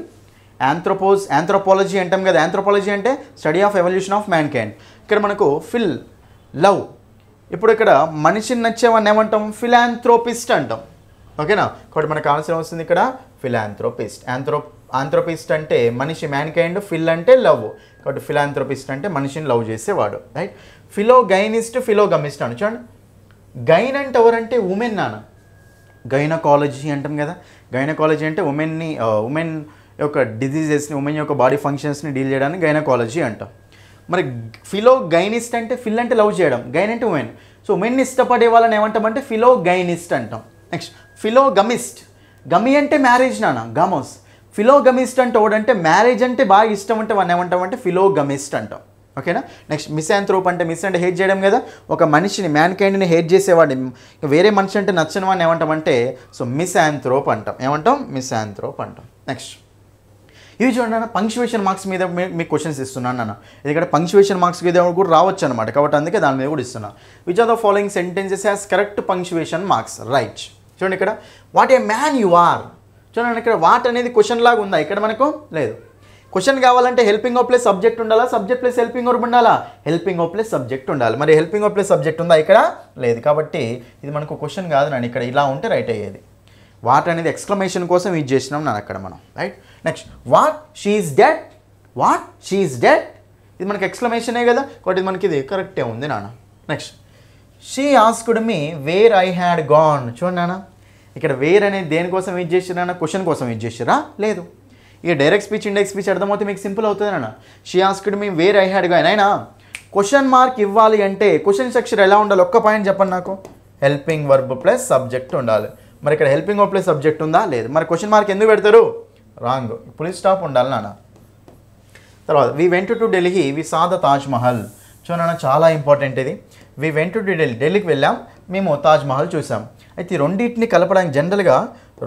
యాంథ్రోపాలజీ అంటాం కదా. యాంథ్రోపాలజీ అంటే study of evolution of man kind. ఇక్కడ మనకు లవ్. ఇప్పుడు ఇక్కడ మనిషిని నచ్చేవాడిని ఏమంటాం, ఫిలాంథ్రోపిస్ట్ అంటాం. ఓకేనా. కాబట్టి మనకు ఆన్సర్ వస్తుంది ఇక్కడ ఫిలాంథ్రోపిస్ట్. ఆంథ్రోపిస్ట్ అంటే మనిషి, మ్యాన్ కైండ్. ఫిల్ అంటే లవ్, కాబట్టి ఫిలాంథ్రోపిస్ట్ అంటే మనిషిని లవ్ చేసేవాడు. రైట్. ఫిలోగైనిస్ట్, ఫిలోగమిస్ట్ అని చూడండి. గైన్ అంటే ఎవరంటే ఉమెన్ నాన్న. గైనకాలజీ అంటాం కదా. గైనకాలజీ అంటే ఉమెన్ యొక్క డిజీజెస్ని, ఉమెన్ యొక్క బాడీ ఫంక్షన్స్ని డీల్ చేయడానికి గైనకాలజీ అంటాం. మరి ఫిలోగైనిస్ట్ అంటే ఫిల్ అంటే లవ్ చేయడం, గైన్ అంటే ఉమెన్. సో ఉమెన్ని ఇష్టపడే వాళ్ళని ఏమంటామంటే ఫిలోగైనిస్ట్ అంటాం. నెక్స్ట్ ఫిలోగమిస్ట్. గమి అంటే మ్యారేజ్ నాన్న, గమోస్. ఫిలోగమిస్ట్ అంటే ఒకడంటే మ్యారేజ్ అంటే బాగా ఇష్టం అంటే వాడిని ఏమంటామంటే ఫిలోగమిస్ట్ అంటాం. ఓకేనా. నెక్స్ట్ మిస్యాంథ్రోప్ అంటే మిస్ అంటే హేట్ చేయడం కదా. ఒక మనిషిని, మ్యాన్ కైండ్ని హేట్ చేసేవాడిని, వేరే మనిషి అంటే నచ్చని వాడిని ఏమంటామంటే సో మిస్యాంథ్రోప్ అంటాం. ఏమంటాం, మిస్యాంథ్రోప్ అంటాం. నెక్స్ట్ ఇవి చూడండి అన్న, పంక్చువేషన్ మార్క్స్ మీద మీకు క్వశ్చన్స్ ఇస్తున్నాను అన్న. ఎందుకంటే పంక్చువేషన్ మార్క్స్ మీద కూడా రావచ్చు అనమాట, కాబట్టి అందుకే దాని మీద కూడా ఇస్తున్నాను. Which are the following sentences has correct punctuation marks, right. చూడండి, ఇక్కడ what a man you are. చూడండి, ఇక్కడ వాట్ అనేది క్వశ్చన్ లాగా ఉందా, ఇక్కడ మనకు లేదు. క్వశ్చన్ కావాలంటే హెల్పింగ్ ఆఫ్ ప్లస్ సబ్జెక్ట్ ఉండాలా, సబ్జెక్ట్ ప్లస్ హెల్పింగ్ వర్బ్ ఉండాలా, హెల్పింగ్ ఆఫ్ ప్లస్ సబ్జెక్ట్ ఉండాలి. మరి హెల్పింగ్ ఆఫ్ ప్లస్ సబ్జెక్ట్ ఉందా, ఇక్కడ లేదు. కాబట్టి ఇది మనకు క్వశ్చన్ కాదు నాన్న, ఇక్కడ ఇలా ఉంటే రైట్ అయ్యేది. వాట్ అనేది ఎక్స్క్లమేషన్ కోసం యూజ్ చేసినాం నాన్న అక్కడ మనం, right. Next what she is dead, what she is dead, ఇది మనకి ఎక్స్క్లమేషనే కదా, కాబట్టి ఇది మనకి ఇది కరెక్టే ఉంది నాన్న. Next she asked me where I had gone. చూడండి నాన్న, ఇక్కడ వేర్ అనేది దేనికోసం యూజ్ చేసిరా నాన్న, క్వశ్చన్ కోసం యూజ్ చేసిరా, లేదు. ఇక డైరెక్ట్ స్పీచ్, ఇండెక్స్ స్పీచ్ అర్థమవుతే మీకు సింపుల్ అవుతుంది నాన్న. She asked me where I had gone. అయినా క్వశ్చన్ మార్క్ ఇవ్వాలి అంటే క్వశ్చన్ స్ట్రక్చర్ ఎలా ఉండాలి, ఒక్క పాయింట్ చెప్పండి నాకు. హెల్పింగ్ వర్బ్ ప్లస్ సబ్జెక్ట్ ఉండాలి. మరి ఇక్కడ హెల్పింగ్ వర్బ్ ప్లస్ సబ్జెక్ట్ ఉందా, లేదు. మరి క్వశ్చన్ మార్క్ ఎందుకు పెడతారు, రాంగ్. ఫుల్ స్టాప్ ఉండాలి నాన్న. తర్వాత we went to Delhi we saw the Taj Mahal. చూడన్నా చాలా ఇంపార్టెంట్ ఇది. వి వెంట్ టు ఢిల్లీకి వెళ్ళాం, మేము తాజ్మహల్ చూసాం. అయితే ఈ రెండింటిని కలపడానికి జనరల్గా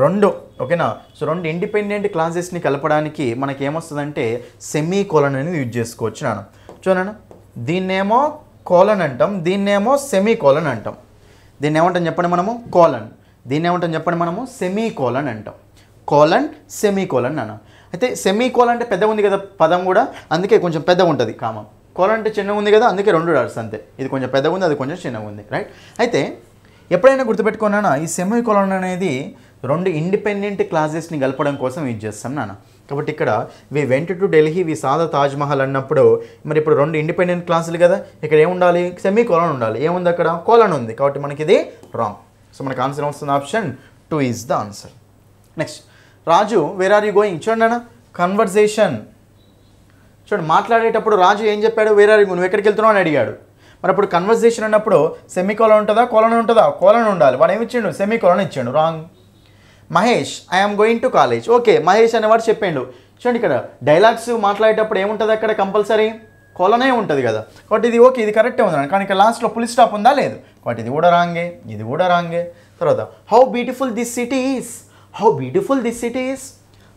రెండు ఓకేనా. సో రెండు ఇండిపెండెంట్ క్లాసెస్ని కలపడానికి మనకి ఏమొస్తుందంటే సెమీ కోలన్ అనేది యూజ్ చేసుకోవచ్చు నాన్న. చూడండి, దీన్నేమో కోలన్ అంటాం, దీన్నేమో సెమీ కోలన్ అంటాం. దీన్ని ఏమంటాం చెప్పండి మనము? కోలన్. దీన్ని ఏమంటాం చెప్పండి మనము? సెమీ కోలన్ అంటాం. కోలన్, సెమీ కోలన్ అన్న. అయితే సెమీ కోలన్ అంటే పెద్దగా ఉంది కదా పదం కూడా, అందుకే కొంచెం పెద్దగా ఉంటుంది కామా. కోలన్ అంటే చిన్నగా ఉంది కదా, అందుకే రెండు డాట్స్ అంతే. ఇది కొంచెం పెద్దగా ఉంది, అది కొంచెం చిన్నగా ఉంది, రైట్. అయితే ఎప్పుడైనా గుర్తుపెట్టుకున్నానా, ఈ సెమీ కోలన్ అనేది రెండు ఇండిపెండెంట్ క్లాసెస్ని కలపడం కోసం యూజ్ చేస్తాం నాన్న. కాబట్టి ఇక్కడ we went to Delhi we saw the Taj Mahal అన్నప్పుడు మరి ఇప్పుడు రెండు ఇండిపెండెంట్ క్లాసులు కదా, ఇక్కడ ఏముండాలి? సెమీ కోలన్ ఉండాలి. ఏముంది అక్కడ? కోలన్ ఉంది. కాబట్టి మనకి ఇది రాంగ్. సో మనకు ఆన్సర్ వస్తుంది option 2 is the answer. Next, Raju where are you going? చూడండి అన్న, కన్వర్జేషన్. చూడండి, మాట్లాడేటప్పుడు రాజు ఏం చెప్పాడు? వేర్ ఆర్ యూ, నువ్వు ఎక్కడికి వెళ్తున్నావు అని అడిగాడు. మరి అప్పుడు కన్వర్జేషన్ అన్నప్పుడు సెమీ కోలన్ ఉంటుందా, కోలన్ ఉంటుందా? కోలన్ ఉండాలి. వాడు ఏమి ఇచ్చిండు? సెమీ కోలన్ ఇచ్చాడు. Wrong. Mahesh I'm going to college. Okay, Mahesh అనేవాడు చెప్పిండు. చూడండి, ఇక్కడ డైలాగ్స్ మాట్లాడేటప్పుడు ఏముంటుంది అక్కడ? కంపల్సరీ కోలనే ఉంటుంది కదా. కాబట్టి ఇది ఓకే, ఇది కరెక్టే ఉంది. కానీ ఇక్కడ లాస్ట్లో ఫుల్ స్టాప్ ఉందా? లేదు. కాబట్టి ఇది కూడా రాంగే, ఇది కూడా రాంగే. తర్వాత how beautiful this city is. How beautiful this city is.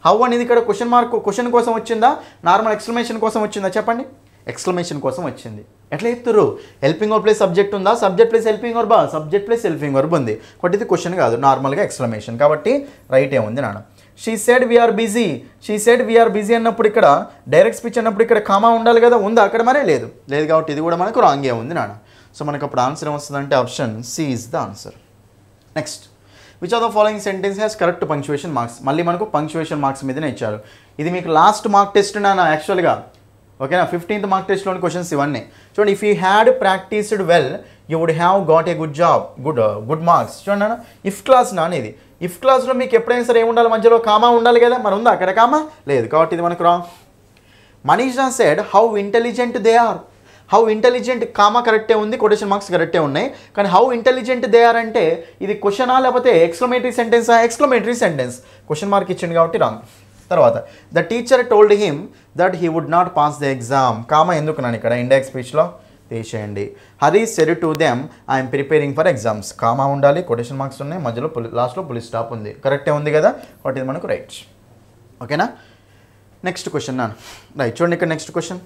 How అనేది ఇక్కడ క్వశ్చన్ మార్క్, క్వశ్చన్ కోసం వచ్చిందా, నార్మల్ ఎక్స్క్లమేషన్ కోసం వచ్చిందా చెప్పండి? ఎక్స్క్లమేషన్ కోసం వచ్చింది. ఎట్లా చెప్తారు? హెల్పింగ్ వర్బ్ ప్లస్ సబ్జెక్ట్ ఉందా, subject plus helping verb, subject plus helping verb ఉంది. కాబట్టి ఇది క్వశ్చన్ కాదు, నార్మల్గా ఎక్స్క్లమేషన్. కాబట్టి రైట్ ఏముంది నాన్న. She said we are busy. She said we are busy అన్నప్పుడు ఇక్కడ డైరెక్ట్ స్పీచ్ అన్నప్పుడు ఇక్కడ కామా ఉండాలి కదా, ఉందా అక్కడ? మరే లేదు. లేదు కాబట్టి ఇది కూడా మనకు రాంగ్ ఏముంది నాన్న. సో మనకు అప్పుడు ఆన్సర్ ఏమొస్తుందంటే option C is the answer. Next, which are the following sentence has correct punctuation marks. మళ్ళీ మనకు పంక్చువేషన్ మార్క్స్ మీదనే ఇచ్చారు. ఇది మీకు లాస్ట్ మార్క్ టెస్ట్ నాన్న యాక్చువల్గా, ఓకేనా. 15th మార్క్ టెస్ట్లోని క్వశ్చన్స్ ఇవన్నీ. చూడండి, if you had practised well you would have got a good job, good marks. చూడండి అన్న, ఇఫ్ క్లాస్ నాన్న ఇది. ఇఫ్ క్లాస్లో మీకు ఎప్పుడైనా సరే ఏముండాలి? మధ్యలో కామా ఉండాలి కదా, మరి ఉందా అక్కడ కామా? లేదు. కాబట్టి ఇది మనకు wrong. Manisha said how intelligent they are. How intelligent comma కరెక్టే ఉంది, కొటేషన్ మార్క్స్ కరెక్టే ఉన్నాయి. కానీ హౌ ఇంటెలిజెంట్ దే ఆర్ అంటే ఇది క్వశ్చనా లేకపోతే ఎక్స్క్లమేటరీ సెంటెన్సా? Exclamatory sentence. క్వశ్చన్ మార్క్ ఇచ్చింది కాబట్టి రాంగ్. తర్వాత the teacher told him that he would not pass the exam. Comma ఎందుకు నన్ను ఇక్కడ ఇండెక్స్ స్పీచ్లో తీసేయండి. Harry said to them I'm preparing for exams. Comma ఉండాలి, కొటేషన్ మార్క్స్ ఉన్నాయి, మధ్యలో లాస్ట్లో పులి స్టాప్ ఉంది. కరెక్టే ఉంది కదా, కాబట్టి ఇది మనకు రైట్. ఓకేనా. నెక్స్ట్ క్వశ్చన్ నాన్న. రైట్, చూడండి ఇక్కడ నెక్స్ట్ క్వశ్చన్.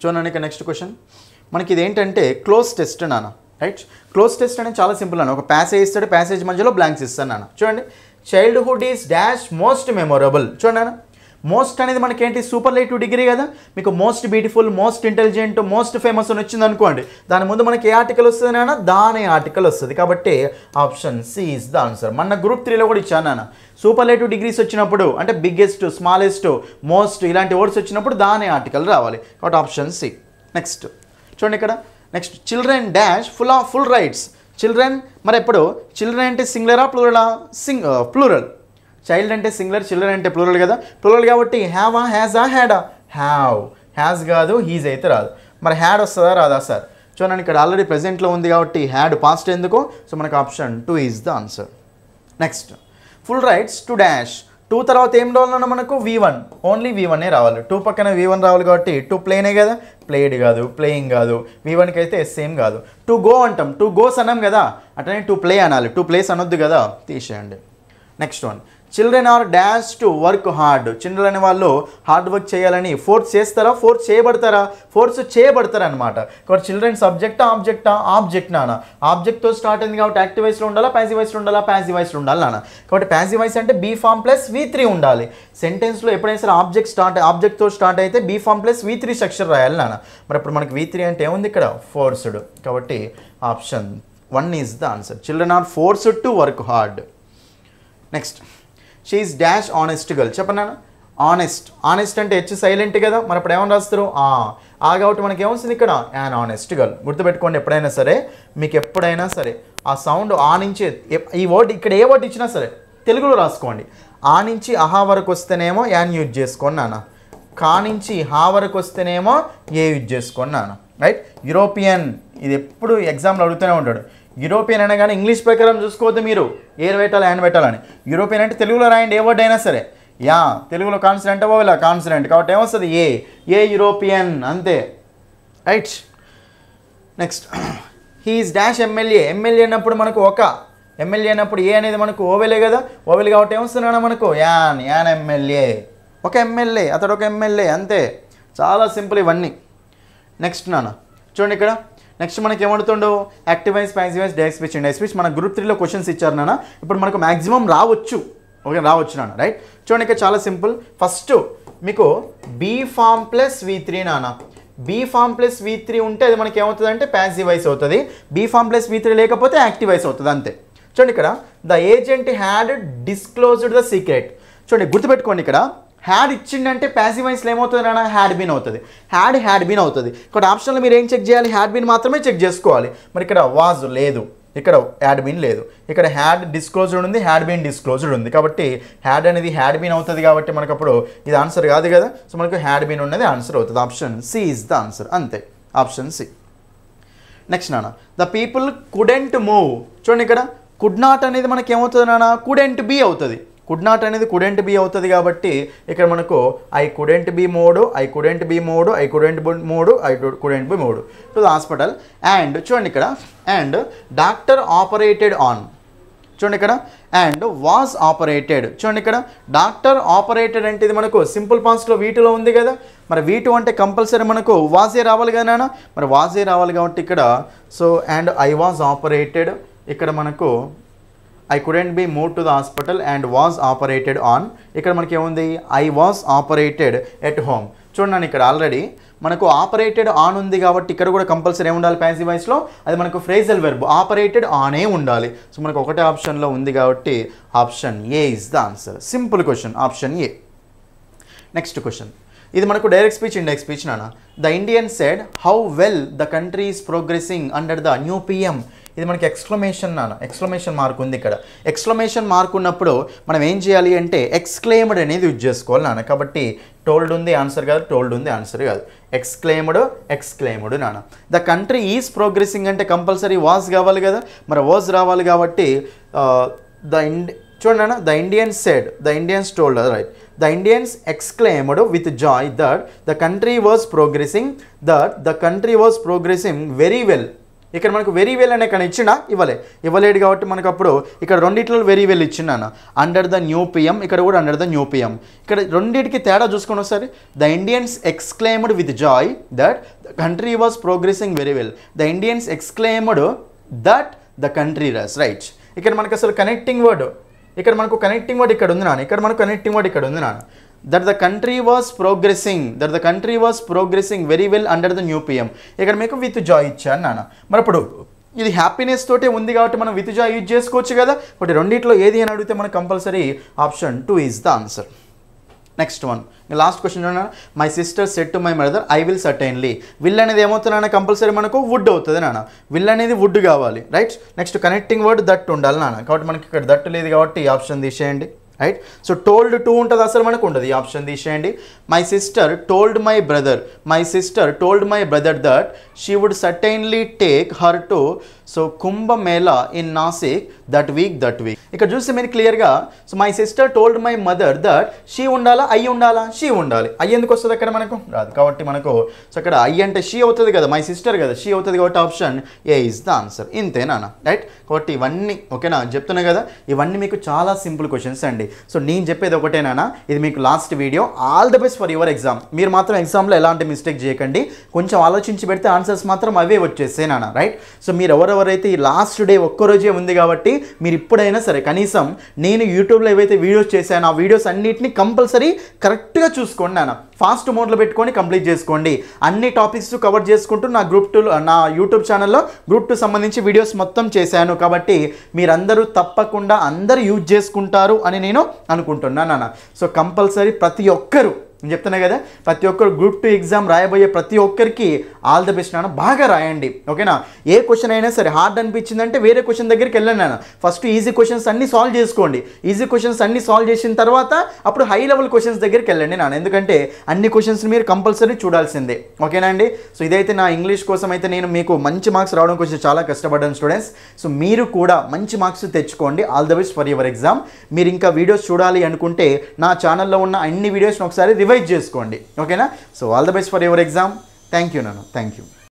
చూడండి ఇక్కడ నెక్స్ట్ క్వశ్చన్. మనకి ఇది ఏంటంటే క్లోజ్ టెస్ట్ నాన్న. రైట్, క్లోజ్ టెస్ట్ అనేది చాలా సింపుల్ అన్న. ఒక ప్యాసేజ్ ఇస్తాడు, ప్యాసేజ్ మధ్యలో బ్లాంక్స్ ఇస్తాను నాన్న. చూడండి, childhood is dash most memorable. చూడండి నాన్న, మోస్ట్ అనేది మనకేంటి? సూపర్లేటివ్ డిగ్రీ కదా. మీకు most beautiful, most intelligent, most famous అని వచ్చింది అనుకోండి, దాని ముందు మనకి ఏ ఆర్టికల్ వస్తుంది నాన్న? దాని ఆర్టికల్ వస్తుంది. కాబట్టి option C is the answer. మన గ్రూప్ 3లో కూడా ఇచ్చాను నాన్న. సూపర్లేటివ్ డిగ్రీస్ వచ్చినప్పుడు అంటే బిగ్గెస్ట్, స్మాలెస్ట్, మోస్ట్ ఇలాంటి వర్డ్స్ వచ్చినప్పుడు దాని ఆర్టికల్ రావాలి. కాబట్టి ఆప్షన్ సి. నెక్స్ట్ చూడండి ఇక్కడ. Next, children dash full rights. Children మరి ఎప్పుడు చిల్డ్రన్ అంటే సింగులరా ప్లూరలా? ప్లూరల్. చైల్డ్ అంటే సింగులర్, చిల్డ్రన్ అంటే ప్లూరల్ కదా. ప్లూరల్ కాబట్టి హ్యావా, హ్యాజా, హ్యాడా? హ్యావ్. హ్యాజ్ కాదు, హీజ్ అయితే రాదు. మరి హ్యాడ్ వస్తుందా రాదా సార్? చూడండి ఇక్కడ ఆల్రెడీ ప్రెజెంట్లో ఉంది కాబట్టి హ్యాడ్ పాస్ట్ ఎందుకు? సో మనకు option 2 is the answer. Next, full rights to dash. 2 తర్వాత ఏం రావాలన్నా మనకు V1, ఓన్లీ V1ఏ రావాలి. 2 పక్కన V1 రావాలి కాబట్టి 2 ప్లేనే కదా, ప్లేడ్ కాదు, ప్లేయింగ్ కాదు. V1కి అయితే సేమ్ కాదు. 2 గో అంటాం, 2 గోస్ అన్నాం కదా, అట్లనే 2 ప్లే అనాలి. 2 ప్లేస్ అనొద్దు కదా, తీసేయండి. Next one, children are dash to work hard. Children అనే వాళ్ళు హార్డ్ వర్క్ చేయాలని ఫోర్స్ చేస్తారా, ఫోర్స్ చేయబడతారా? ఫోర్స్ చేయబడతారు అనమాట. కాబట్టి చిల్డ్రన్ సబ్జెక్టా, ఆబ్జెక్టా? ఆబ్జెక్ట్ నాన్న. ఆబ్జెక్ట్తో స్టార్ట్ అయింది కాబట్టి యాక్టివ్ వాయిస్లో ఉండాలా, ప్యాసివ్ వాయిస్లో ఉండాలా? ప్యాసివ్ వాయిస్లో ఉండాలి నాన్న. కాబట్టి ప్యాసివ్ వాయిస్ అంటే బీ ఫామ్ ప్లస్ V3 ఉండాలి. సెంటెన్స్లో ఎప్పుడైనా సరే ఆబ్జెక్ట్తో స్టార్ట్ అయితే be form plus V3 structure రాయాలి నాన్న. మరి ఇప్పుడు మనకి V3 అంటే ఏముంది ఇక్కడ? ఫోర్స్డ్. కాబట్టి option 1 is the answer. Children are forced to work hard. Next, she is dash honest girl. చెప్పండి, ఆనెస్ట్. ఆనెస్ట్ అంటే హెచ్ సైలెంట్ కదా, మరి అప్పుడు ఏమని రాస్తారు? కాబట్టి మనకి ఏమొస్తుంది ఇక్కడ? An honest girl. గుర్తుపెట్టుకోండి, ఎప్పుడైనా సరే మీకు ఎప్పుడైనా సరే ఆ సౌండ్ ఆ నుంచి ఈ వర్డ్ ఇక్కడ ఏ వర్డ్ ఇచ్చినా సరే తెలుగులో రాసుకోండి. ఆ నుంచి అహా వరకు వస్తేనేమో యాన్ యూజ్ చేసుకోండి నాన్న. కా నుంచి హా వరకు వస్తేనేమో ఏ యూజ్ చేసుకోండి నాన్న. రైట్. యూరోపియన్, ఇది ఎప్పుడు ఎగ్జామ్లో అడుగుతూనే ఉంటాడు. యూరోపియన్ అనగానే ఇంగ్లీష్ ప్రకారం చూసుకోవద్దు మీరు, ఏర్ పెట్టాలి యాన్ పెట్టాలని. యూరోపియన్ అంటే తెలుగులో రాయండి, ఏ వర్డ్ అయినా సరే. యా, తెలుగులో కాన్సనెంట్ అవ్వాలి, కాన్సనెంట్. కాబట్టి ఏమొస్తుంది? ఏ యూరోపియన్, అంతే. Right. Next he is dash MLA. MLA అన్నప్పుడు మనకు ఒక ఎమ్మెల్యే అన్నప్పుడు ఏ అనేది మనకు ఓవెలే కదా, ఓవెల్ కాబట్టి ఏమొస్తున్నాడు మనకు యాన్ ఎమ్మెల్యే. ఒక ఎమ్మెల్యే, అతడు ఒక ఎమ్మెల్యే, అంతే. చాలా సింపుల్ ఇవన్నీ. నెక్స్ట్ నాన్న చూడండి ఇక్కడ. నెక్స్ట్ మనకి ఏమడుతుండో active voice, passive voice, direct speech, indirect speech. మన గ్రూప్ 3లో క్వశ్చన్స్ ఇచ్చారు నాన్న. ఇప్పుడు మనకు మ్యాక్సిమం రావచ్చు, ఓకే రావచ్చు నాన్న, రైట్. చూడండి ఇక్కడ చాలా సింపుల్. ఫస్ట్ మీకు బీ ఫామ్ ప్లస్ V3 నాన్న. బీ ఫామ్ ప్లస్ V3 ఉంటే అది మనకి ఏమవుతుంది అంటే ప్యాసివ్ వాయిస్ అవుతుంది. బీ ఫామ్ ప్లస్ V3 లేకపోతే యాక్టివ్ వాయిస్ అవుతుంది, అంతే. చూడండి ఇక్కడ the agent had disclosed the secret. చూడండి గుర్తుపెట్టుకోండి, ఇక్కడ హ్యాడ్ ఇచ్చిందంటే ప్యాసివ్ వాయిస్లో ఏమవుతుంది నాన్న, హ్యాడ్ బీన్ అవుతుంది. హ్యాడ్ బీన్ అవుతుంది. ఇక్కడ ఆప్షన్లో మీరు ఏం చెక్ చేయాలి, హ్యాడ్ బీన్ మాత్రమే చెక్ చేసుకోవాలి. మరి ఇక్కడ వాజ్ లేదు, ఇక్కడ హ్యాడ్ బీన్ లేదు. ఇక్కడ హ్యాడ్ డిస్క్లోజ్డ్ ఉంది, హ్యాడ్ బీన్ డిస్క్లోజ్డ్ ఉంది. కాబట్టి హ్యాడ్ అనేది హ్యాడ్ బీన్ అవుతుంది కాబట్టి మనకు అప్పుడు ఇది ఆన్సర్ కాదు కదా. సో మనకు హ్యాడ్ బీన్ ఉన్నది ఆన్సర్ అవుతుంది. Option C is the answer, అంతే. Option C. నెక్స్ట్ నాన్న ద పీపుల్ కుడెంట్ మూవ్. చూడండి ఇక్కడ కుడ్ నాట్ అనేది మనకి ఏమవుతుంది నాన్న, కుడెంట్ బీ అవుతుంది. కుడ్ నాట్ అనేది కుడెంట్ బీ అవుతుంది కాబట్టి ఇక్కడ మనకు I couldn't be moved, I couldn't be moved, I couldn't be moved, I couldn't be moved to the hospital. And చూడండి ఇక్కడ అండ్ డాక్టర్ ఆపరేటెడ్ ఆన్. చూడండి ఇక్కడ అండ్ వాజ్ ఆపరేటెడ్. చూడండి ఇక్కడ డాక్టర్ ఆపరేటెడ్ అంటే ఇది మనకు సింపుల్ పాస్ట్లో వీటిలో ఉంది కదా. మరి V2 అంటే కంపల్సరీ మనకు వాజే రావాలి కదా నాన్న. మరి వాజే రావాలి కాబట్టి ఇక్కడ so and I was operated. ఇక్కడ మనకు I couldn't be move to the hospital and was operated on. ఇక్కడ మనకి ఏముంది, I was operated at home. చూడండి ఇక్కడ ఆల్రెడీ మనకు ఆపరేటెడ్ ఆన్ ఉంది కాబట్టి ఇక్కడ కూడా కంపల్సరీ ఏమి ఉండాలి ప్యాసివ్ వాయిస్లో, అది మనకు ఫ్రేజల్ వెర్బ్ ఆపరేటెడ్ ఆనే ఉండాలి. సో మనకు ఒకటే ఆప్షన్లో ఉంది కాబట్టి option A is the answer. Simple question, option A. Next question ఇది మనకు డైరెక్ట్ స్పీచ్, ఇండైరెక్ట్ స్పీచ్ నాన్న. The Indian said how well the country is progressing under the new PM. ఇది మనకి ఎక్స్క్లమేషన్ నాన్న, ఎక్స్క్లమేషన్ మార్క్ ఉంది ఇక్కడ. ఎక్స్క్లమేషన్ మార్క్ ఉన్నప్పుడు మనం ఏం చేయాలి అంటే ఎక్స్క్లెయిమ్డ్ అనేది యూజ్ చేసుకోవాలి నాన్న. కాబట్టి టోల్డ్ ఉంది ఆన్సర్ కాదు, టోల్డ్ ఉంది ఆన్సర్ కాదు. ఎక్స్క్లెయిమ్డ్ నాన్న. ద కంట్రీ ఈజ్ ప్రోగ్రెసింగ్ అంటే కంపల్సరీ వాజ్ కావాలి కదా. మరి వాజ్ రావాలి కాబట్టి చూడండి అన్న the Indians said, the Indians told, right. The Indians exclaimed with joy that the country was progressing very well. ఇక్కడ మనకు వెరీ వెల్ అనే కానీ ఇచ్చిండా, ఇవ్వలేడు కాబట్టి మనకు అప్పుడు ఇక్కడ రెండిట్లో వెరీ వెల్ ఇచ్చిండా అండర్ ద న్యూ PM. ఇక్కడ కూడా అండర్ ద న్యూ PM. ఇక్కడ రెండింటికి తేడా చూసుకొని ఒకసారి. The Indians exclaimed with joy that the country was progressing very well. The Indians exclaimed that the country rose, right. ఇక్కడ మనకు అసలు కనెక్టింగ్ వర్డ్, ఇక్కడ మనకు కనెక్టింగ్ వర్డ్ ఇక్కడ ఉంది నాన్న. ఇక్కడ మనకు కనెక్టింగ్ వర్డ్ ఇక్కడ ఉంది నాన్న. That the country was progressing very well under the new PM. ఇక్కడ మీకు విత్ జాయ్ ఇచ్చాను నాన్న. మరి ఇప్పుడు ఇది హ్యాపీనెస్ తోటే ఉంది కాబట్టి మనం విత్ జాయ్ యూజ్ చేసుకోవచ్చు కదా. ఒకటి రెండిట్లో ఏది అని అడిగితే మనకు compulsory option 2 is the answer. Next one last question చూడండి. My sister said to my mother I will certainly. Will అనేది ఏమవుతుంది కంపల్సరీ మనకు వుడ్ అవుతుంది నాన్న. విల్ అనేది వుడ్ కావాలి, right. Next connecting word that ఉండాలి నాన్న. కాబట్టి మనకి ఇక్కడ దట్ లేదు కాబట్టి ఈ ఆప్షన్ తీసేయండి, రైట్. సో టోల్డ్ 2 ఉంటుంది, అసలు మనకు ఉండదు. ఈ ఆప్షన్ తీసేయండి. My sister told my brother that she would certainly take her to so Kumbh Mela in Nashik that week. ఇక్కడ చూస్తే మీరు క్లియర్గా so my sister told my mother that she ఉండాలా, ఐ ఉండాలా, షీ ఉండాలి. ఐ ఎందుకు వస్తుంది అక్కడ మనకు రాదు కాబట్టి మనకు సో అక్కడ ఐ అంటే షీ అవుతుంది కదా, మై సిస్టర్ కదా, షీ అవుతుంది కాబట్టి option A is the answer. ఇంతేనా, రైట్. కాబట్టి ఇవన్నీ ఓకేనా చెప్తున్నా కదా, ఇవన్నీ మీకు చాలా సింపుల్ క్వశ్చన్స్ అండి. సో నేను చెప్పేది ఒకటేనా, ఇది మీకు last video. All the best for your exam. మీరు మాత్రం ఎగ్జామ్లో ఎలాంటి మిస్టేక్ చేయకండి, కొంచెం ఆలోచించి పెడితే ఆన్సర్స్ మాత్రం అవే వచ్చేసేనా, రైట్. సో మీరు ఎవరెవరైతే ఈ లాస్ట్ డే ఒక్కరోజే ఉంది కాబట్టి మీరు ఇప్పుడైనా సరే కనీసం నేను యూట్యూబ్లో ఏవైతే వీడియోస్ చేశానో ఆ వీడియోస్ అన్నిటిని కంపల్సరీ కరెక్ట్గా చూసుకోండి నాన్న. ఫాస్ట్ మోడ్లో పెట్టుకొని కంప్లీట్ చేసుకోండి. అన్ని టాపిక్స్ కవర్ చేసుకుంటూ నా గ్రూప్ 2 నా యూట్యూబ్ ఛానల్లో గ్రూప్ 2 సంబంధించి వీడియోస్ మొత్తం చేశాను. కాబట్టి మీరందరూ తప్పకుండా అందరూ యూజ్ చేసుకుంటారు అని నేను అనుకుంటున్నాను నాన్న. సో కంపల్సరీ ప్రతి ఒక్కరు నేను చెప్తున్నా కదా, ప్రతి ఒక్కరు గ్రూప్ 2 ఎగ్జామ్ రాయబోయే ప్రతి ఒక్కరికి ఆల్ ద బెస్ట్ నాన్న. బాగా రాయండి ఓకేనా. ఏ క్వశ్చన్ అయినా సరే హార్డ్ అనిపించిందంటే వేరే క్వశ్చన్ దగ్గరికి వెళ్ళండి నాన్న. ఫస్ట్ ఈజీ క్వశ్చన్స్ అన్ని సాల్వ్ చేసుకోండి. ఈజీ క్వశ్చన్స్ అన్ని సాల్వ్ చేసిన తర్వాత అప్పుడు హై లెవెల్ క్వశ్చన్స్ దగ్గరికి వెళ్ళండి నాన్న. ఎందుకంటే అన్ని క్వశ్చన్స్ మీరు కంపల్సరీ చూడాల్సిందే ఓకేనా అండి. సో ఇదైతే నా ఇంగ్లీష్ కోసం అయితే నేను మీకు మంచి మార్క్స్ రావడం కోసం చాలా కష్టపడ్డాను స్టూడెంట్స్. సో మీరు కూడా మంచి మార్క్స్ తెచ్చుకోండి. All the best for your exam. మీరు ఇంకా వీడియోస్ చూడాలి అనుకుంటే నా ఛానల్లో ఉన్న అన్ని వీడియోస్ని ఒకసారి రివైజ్ చేసుకోండి ఓకేనా. So all the best for your exam. Thank you నాన్న, థ్యాంక్ యూ.